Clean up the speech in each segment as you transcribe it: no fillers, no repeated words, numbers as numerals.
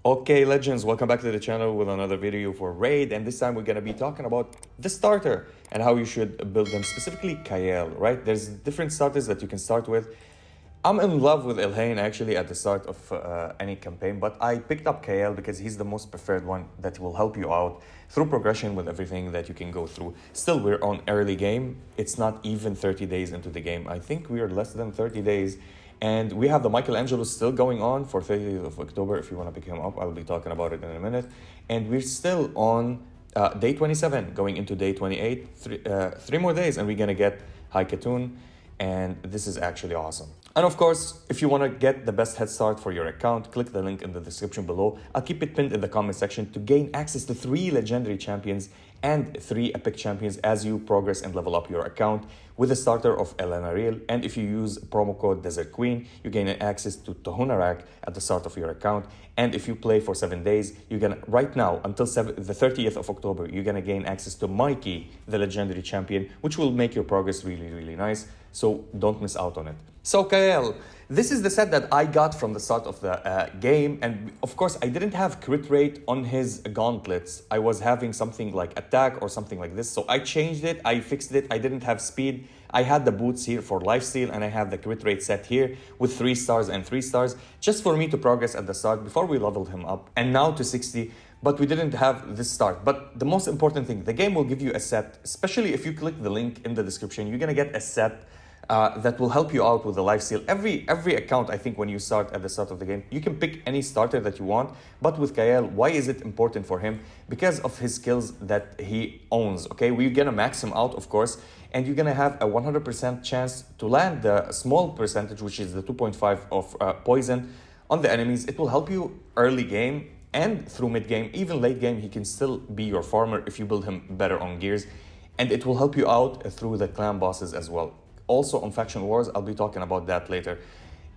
Okay, legends, welcome back to the channel with another video for Raid, and this time we're gonna be talking about the starter and how you should build them, specifically Kael, right? There's different starters that you can start with. I'm in love with Elhain actually at the start of any campaign, but I picked up Kael because he's the most preferred one that will help you out through progression with everything that you can go through. Still, we're on early game. It's not even 30 days into the game. I think we are less than 30 days. And we have the Michelangelo still going on for 30th of October. If you want to pick him up, I'll be talking about it in a minute. And we're still on day 27, going into day 28. Three more days, and we're going to get High Katoon. And this is actually awesome. And of course, if you want to get the best head start for your account, click the link in the description below. I'll keep it pinned in the comment section to gain access to 3 legendary champions and 3 epic champions as you progress and level up your account with a starter of Elenaril. And if you use promo code Desert Queen, you gain access to Tagoar at the start of your account. And if you play for 7 days, you're gonna right now until the 30th of October, you're gonna gain access to Mikey, the legendary champion, which will make your progress really nice. So don't miss out on it. So Kael, this is the set that I got from the start of the game, and of course I didn't have crit rate on his gauntlets. I was having something like attack or something like this, so I changed it, I fixed it. I didn't have speed. I had the boots here for lifesteal, and I have the crit rate set here with 3 stars and 3 stars, just for me to progress at the start before we leveled him up, and now to 60. But we didn't have this start. But the most important thing, the game will give you a set, especially if you click the link in the description. You're gonna get a set that will help you out with the lifesteal. Every account, I think, when you start at the start of the game, you can pick any starter that you want. But with Kael, why is it important for him? Because of his skills that he owns. Okay, we're gonna max him out, of course, and you're gonna have a 100% chance to land the small percentage, which is the 2.5 of poison on the enemies. It will help you early game and through mid game. Even late game, he can still be your farmer if you build him better on gears, and it will help you out through the clan bosses as well. Also on Faction Wars, I'll be talking about that later.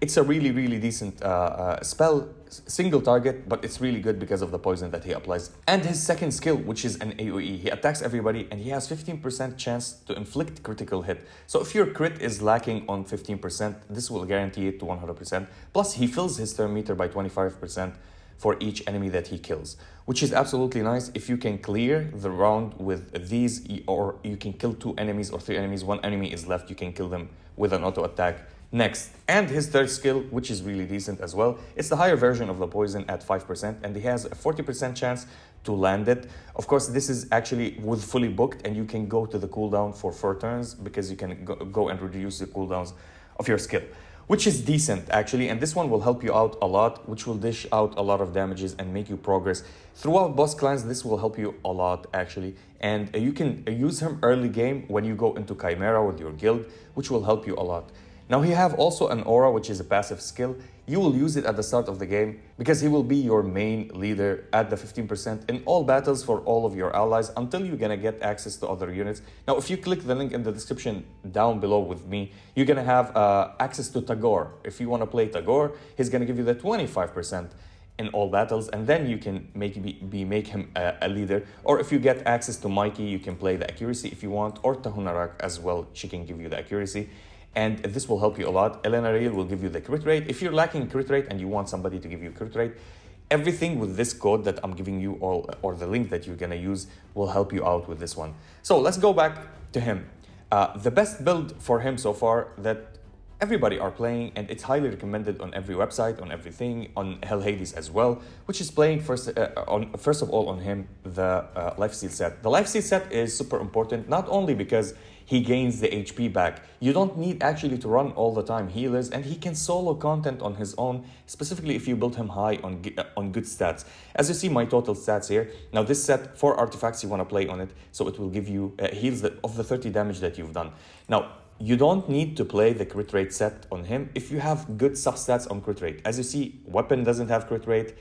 It's a really decent spell, single target, but it's really good because of the poison that he applies. And his second skill, which is an AoE. He attacks everybody, and he has 15% chance to inflict critical hit. So if your crit is lacking on 15%, this will guarantee it to 100%. Plus, he fills his turn meter by 25% for each enemy that he kills, which is absolutely nice. If you can clear the round with these, or you can kill 2 enemies or 3 enemies, 1 enemy is left, you can kill them with an auto attack next. And his third skill, which is really decent as well, it's the higher version of the poison at 5%, and he has a 40% chance to land it. Of course, this is actually with fully booked, and you can go to the cooldown for 4 turns because you can go and reduce the cooldowns of your skill, which is decent actually. And this one will help you out a lot, which will dish out a lot of damages and make you progress throughout boss clans. This will help you a lot actually, and you can use him early game when you go into Chimera with your guild, which will help you a lot. Now he have also an aura, which is a passive skill. You will use it at the start of the game because he will be your main leader at the 15% in all battles for all of your allies until you're gonna get access to other units. Now, if you click the link in the description down below with me, you're gonna have access to Tagoar. If you wanna play Tagoar, he's gonna give you the 25% in all battles, and then you can make him a leader. Or if you get access to Mikey, you can play the accuracy if you want, or Tahunarak as well. She can give you the accuracy, and this will help you a lot. Elenaril will give you the crit rate. If you're lacking crit rate and you want somebody to give you crit rate, everything with this code that I'm giving you, or the link that you're gonna use, will help you out with this one. So let's go back to him. The best build for him so far that everybody are playing, and it's highly recommended on every website, on everything, on Hell Hades as well, which is playing first of all on him, the lifesteal set. The lifesteal set is super important, not only because he gains the HP back. You don't need actually to run all the time healers, and he can solo content on his own, specifically if you build him high on good stats. As you see my total stats here. Now this set, 4 artifacts you want to play on it, so it will give you heals of the 30 damage that you've done. Now, you don't need to play the crit rate set on him if you have good substats on crit rate. As you see, weapon doesn't have crit rate.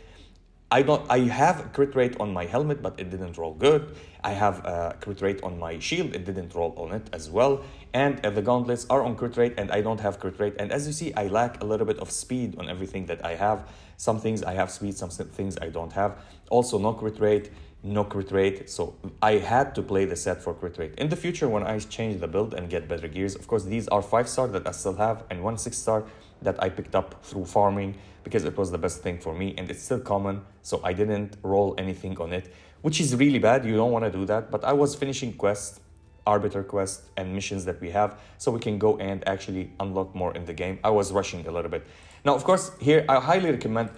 I have crit rate on my helmet, but it didn't roll good. I have crit rate on my shield, it didn't roll on it as well. And the gauntlets are on crit rate, and I don't have crit rate. And as you see, I lack a little bit of speed on everything that I have. Some things I have speed, some things I don't have. Also no crit rate. no crit rate. So I had to play the set for crit rate. In the future, when I change the build and get better gears, of course, these are 5-star that I still have and 1 6-star that I picked up through farming because it was the best thing for me and it's still common. So I didn't roll anything on it, which is really bad. You don't want to do that. But I was finishing quests, arbiter quests and missions that we have so we can go and actually unlock more in the game. I was rushing a little bit. Now, of course, here I highly recommend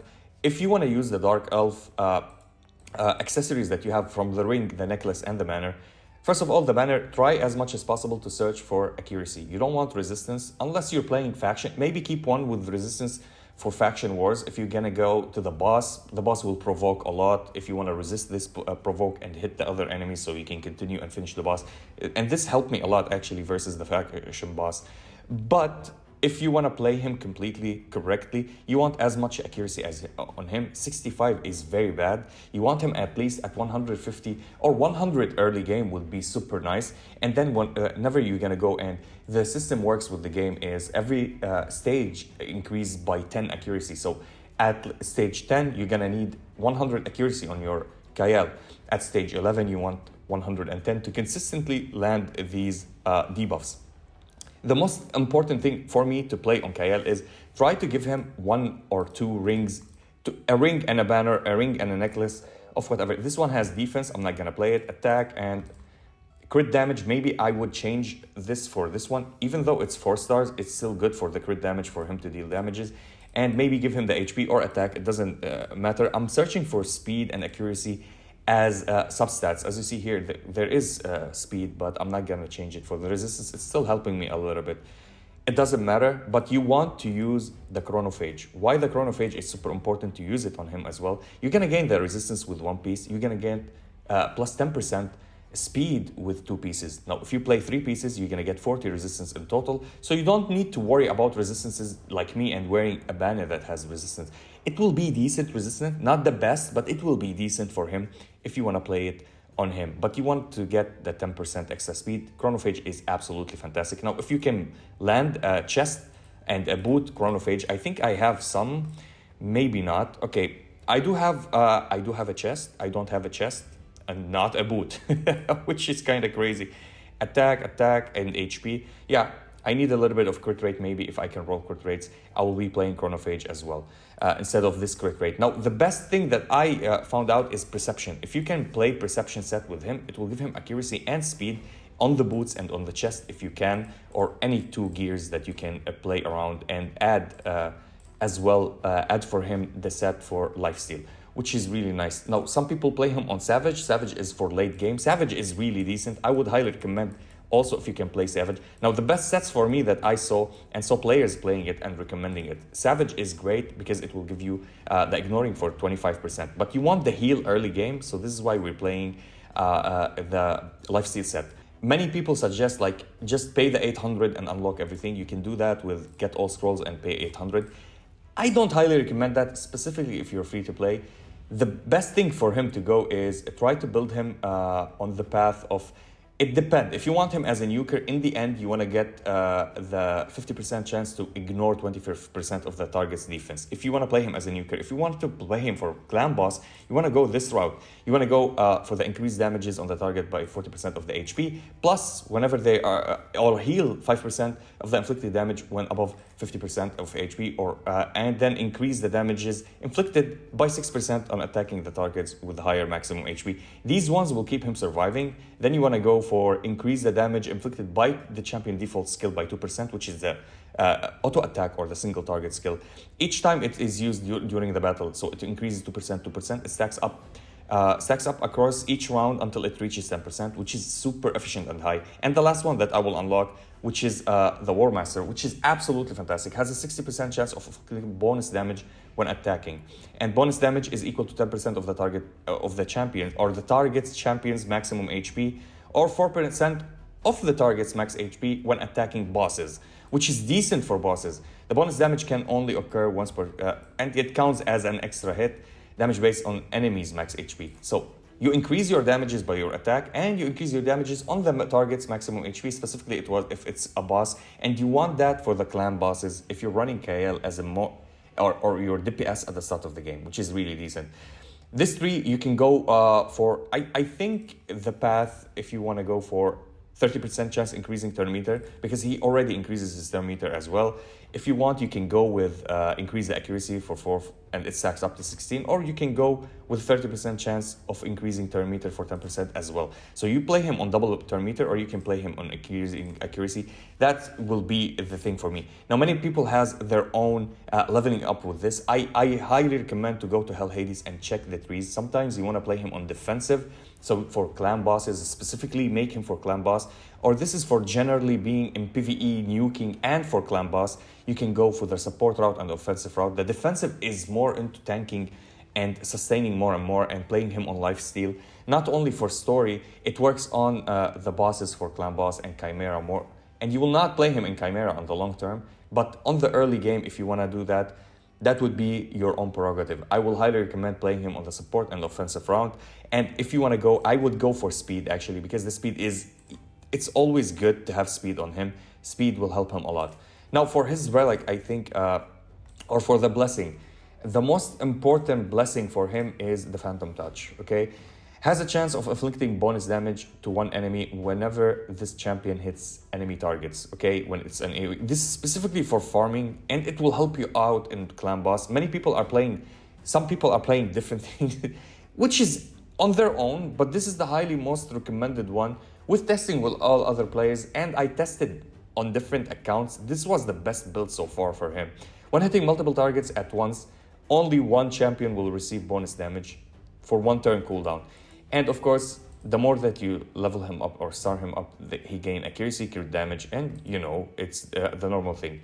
if you want to use the Dark Elf accessories that you have from the ring, the necklace and the banner. First of all, the banner, try as much as possible to search for accuracy. You don't want resistance unless you're playing faction. Maybe keep one with resistance for faction wars. If you're gonna go to the boss will provoke a lot. If you want to resist this provoke and hit the other enemies so you can continue and finish the boss. And this helped me a lot actually versus the faction boss. But if you want to play him completely correctly, you want as much accuracy as on him. 65 is very bad. You want him at least at 150 or 100 early game would be super nice. And then whenever you're going to go and the system works with the game is every stage increased by 10 accuracy. So at stage 10, you're going to need 100 accuracy on your Kael. At stage 11, you want 110 to consistently land these debuffs. The most important thing for me to play on Kael is try to give him 1 or 2 rings, a ring and a banner, a ring and a necklace of whatever. This one has defense, I'm not gonna play it, attack and crit damage. Maybe I would change this for this one. Even though it's 4 stars, it's still good for the crit damage for him to deal damages. And maybe give him the HP or attack, it doesn't matter. I'm searching for speed and accuracy as substats. As you see here, there is speed, but I'm not gonna change it for the resistance. It's still helping me a little bit. It doesn't matter, but you want to use the chronophage. Why the chronophage is super important to use it on him as well. You're gonna gain the resistance with 1 piece. You're gonna gain plus 10% speed with 2 pieces. Now, if you play 3 pieces, you're gonna get 40 resistance in total. So you don't need to worry about resistances like me and wearing a banner that has resistance. It will be decent resistance, not the best, but it will be decent for him if you wanna play it on him. But you want to get the 10% extra speed. Chronophage is absolutely fantastic. Now, if you can land a chest and a boot chronophage, I think I have some, maybe not. Okay, I do have a chest. I don't have a chest and not a boot, which is kind of crazy. Attack, and HP. Yeah, I need a little bit of crit rate. Maybe if I can roll crit rates, I will be playing chronophage as well instead of this crit rate. Now, the best thing that I found out is perception. If you can play perception set with him, it will give him accuracy and speed on the boots and on the chest if you can, or any 2 gears that you can play around and add as well, add for him the set for lifesteal, which is really nice. Now, some people play him on Savage. Savage is for late game. Savage is really decent. I would highly recommend also if you can play Savage. Now, the best sets for me that I saw and saw players playing it and recommending it. Savage is great because it will give you the ignoring for 25%. But you want the heal early game, so this is why we're playing the lifesteal set. Many people suggest like just pay the 800 and unlock everything. You can do that with get all scrolls and pay 800. I don't highly recommend that, specifically if you're free to play. The best thing for him to go is try to build him on the path of, it depends. If you want him as a nuker, in the end, you want to get the 50% chance to ignore 25% of the target's defense. If you want to play him as a nuker, if you want to play him for clan boss, you want to go this route. You want to go for the increased damages on the target by 40% of the HP, plus whenever they are, or heal 5% of the inflicted damage when above 50% of HP, or and then increase the damages inflicted by 6% on attacking the targets with higher maximum HP. These ones will keep him surviving. Then you want to go for increase the damage inflicted by the champion default skill by 2%, which is the auto attack or the single target skill. Each time it is used during the battle, so it increases 2%. It stacks up across each round until it reaches 10%, which is super efficient and high. And the last one that I will unlock, which is the War Master, which is absolutely fantastic, has a 60% chance of bonus damage when attacking, and bonus damage is equal to 10% of the target of the champion or the target's champion's maximum HP, or 4% of the target's max HP when attacking bosses, which is decent for bosses. The bonus damage can only occur once per, and it counts as an extra hit damage based on enemies' max HP. So you increase your damages by your attack, and you increase your damages on the target's maximum HP. Specifically, it was if it's a boss, and you want that for the clan bosses if you're running Kael as a or your DPS at the start of the game, which is really decent. This tree, you can go for, I think the path, if you want to go for 30% chance increasing turn meter, because he already increases his turn meter as well. If you want, you can go with increase the accuracy for 4 and it stacks up to 16, or you can go with 30% chance of increasing turn meter for 10% as well. So you play him on double turn meter, or you can play him on increasing accuracy. That will be the thing for me. Now, many people has their own leveling up with this. I highly recommend to go to Hell Hades and check the trees. Sometimes you want to play him on defensive, so for clan bosses, specifically make him for clan boss, or this is for generally being in PvE, nuking, and for clan boss, you can go for the support route and the offensive route. The defensive is more into tanking and sustaining more and more and playing him on lifesteal. Not only for story, it works on the bosses for clan boss and Chimera more. And you will not play him in Chimera on the long term, but on the early game, if you want to do that, that would be your own prerogative. I will highly recommend playing him on the support and offensive round. And if you want to go, I would go for speed actually, because the speed is, it's always good to have speed on him. Speed will help him a lot. Now for his relic, I think, or for the blessing, the most important blessing for him is the Phantom Touch, okay? Has a chance of inflicting bonus damage to one enemy whenever this champion hits enemy targets, okay? When it's an AoE. This is specifically for farming, and it will help you out in clan boss. Many people are playing, some people are playing different things, which is on their own, but this is the highly most recommended one with testing with all other players, and I tested on different accounts. This was the best build so far for him. When hitting multiple targets at once, only one champion will receive bonus damage for 1 turn cooldown. And of course, the more that you level him up or start him up, he gain accuracy, crit damage, and you know, it's the normal thing,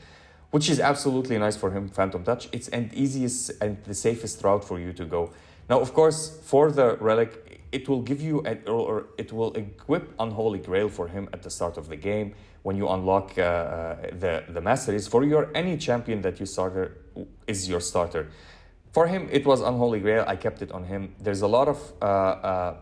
which is absolutely nice for him, Phantom Touch. It's an easiest and the safest route for you to go. Now, of course, for the relic, it will give you, or it will equip Unholy Grail for him at the start of the game when you unlock the masteries for your any champion that you starter is your starter. For him, it was Unholy Grail. I kept it on him. There's a lot of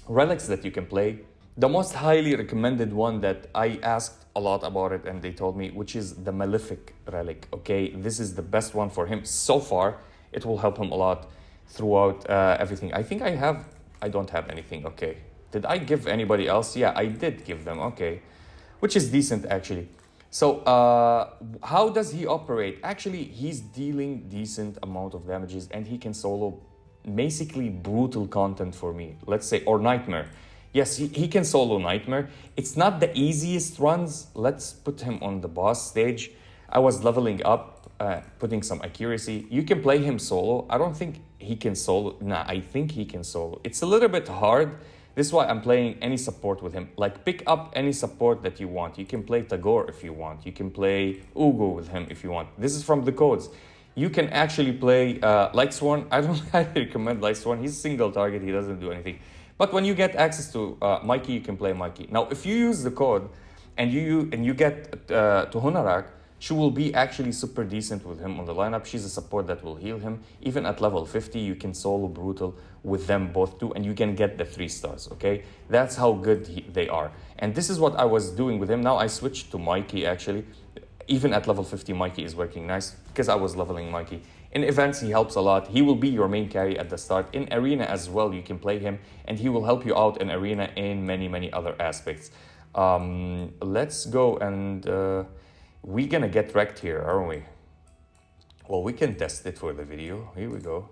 relics that you can play. The most highly recommended one that I asked a lot about it and they told me, which is the Malefic relic, okay? This is the best one for him so far. It will help him a lot throughout everything. I think I don't have anything, okay. Did I give anybody else? Yeah, I did give them, okay. Which is decent actually. So how does he operate? Actually, he's dealing decent amount of damages and he can solo basically brutal content for me. Let's say, or Nightmare. Yes, he can solo Nightmare. It's not the easiest runs. Let's put him on the boss stage. I was leveling up, putting some accuracy. You can play him solo. I don't think he can solo. Nah, I think he can solo. It's a little bit hard. This is why I'm playing any support with him. Like, pick up any support that you want. You can play Tagoar if you want. You can play Uugo with him if you want. This is from the codes. You can actually play Lightsworn. I don't highly recommend Lightsworn. He's single target. He doesn't do anything. But when you get access to Mikey, you can play Mikey. Now, if you use the code and you get to Hunarak, she will be actually super decent with him on the lineup. She's a support that will heal him. Even at level 50, you can solo brutal with them both too, and you can get the 3 stars, okay? That's how good they are. And this is what I was doing with him. Now I switched to Mikey actually. Even at level 50, Mikey is working nice because I was leveling Mikey. In events, he helps a lot. He will be your main carry at the start. In arena as well, you can play him and he will help you out in arena in many, many other aspects. Let's go and we're gonna get wrecked here, aren't we? Well, we can test it for the video. Here we go.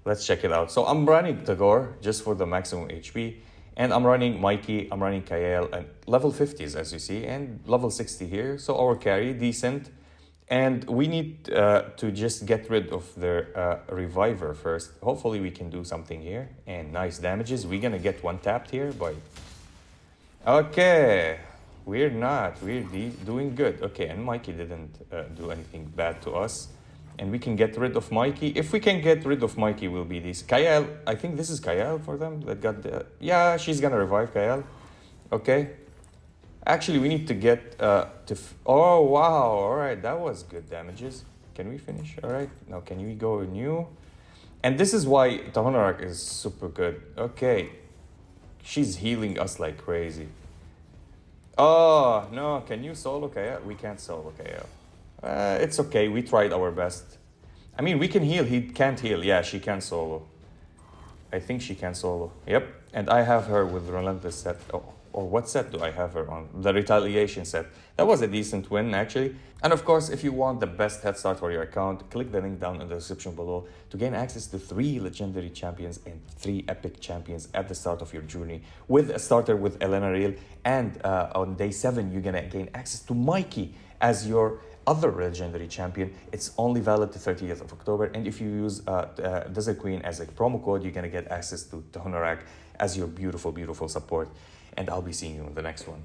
Let's check it out. So I'm running Tagoar just for the maximum HP. And I'm running Mikey, I'm running Kael, and level 50s as you see, and level 60 here. So our carry, decent. And we need to just get rid of the Reviver first. Hopefully we can do something here. And nice damages. We're gonna get one tapped here by... Okay. We're doing good. Okay, and Mikey didn't do anything bad to us. And we can get rid of Mikey. If we can get rid of Mikey, will be this. Kael, I think this is Kael for them that got the... Yeah, she's gonna revive Kael. Okay. Actually, we need to get oh, wow. All right, that was good damages. Can we finish? All right. Now, can we go new? And this is why Tahonarak is super good. Okay. She's healing us like crazy. Oh, no. Can you solo Kael? We can't solo Kael. It's okay. We tried our best. I mean, we can heal. He can't heal. Yeah, she can solo. I think she can solo. Yep. And I have her with Relentless set. Oh, or what set do I have her on? The Retaliation set. That was a decent win, actually. And of course, if you want the best head start for your account, click the link down in the description below to gain access to 3 Legendary Champions and 3 Epic Champions at the start of your journey, with a starter with Elenaril. And on day 7, you're gonna gain access to Mikey as your other Legendary Champion. It's only valid to 30th of October. And if you use Desert Queen as a promo code, you're gonna get access to Honorak as your beautiful, beautiful support. And I'll be seeing you in the next one.